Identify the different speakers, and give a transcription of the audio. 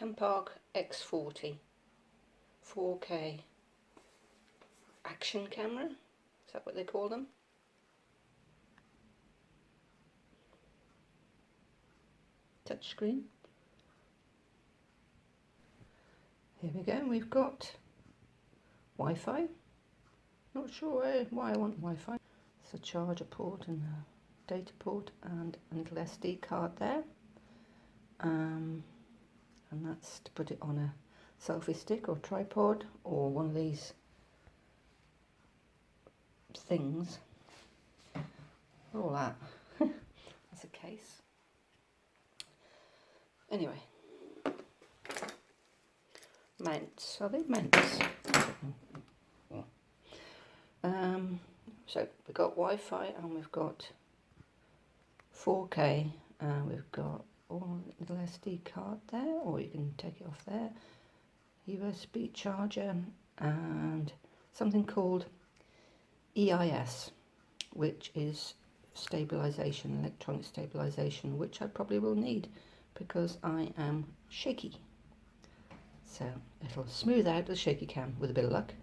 Speaker 1: Campark X40 4K action camera, is that what they call them? Touchscreen. Here we go, we've got Wi-Fi. Not sure why I want Wi-Fi. It's a charger port and a data port and a little SD card there. And that's to put it on a selfie stick or tripod or one of these things. All that. That's a case. Anyway. Mounts. Are they mounts? So we've got Wi-Fi and we've got 4K and we've got a little SD card there, or you can take it off there, USB charger and something called EIS, which is stabilization, electronic stabilization, which I probably will need because I am shaky. So it'll smooth out the shaky cam with a bit of luck.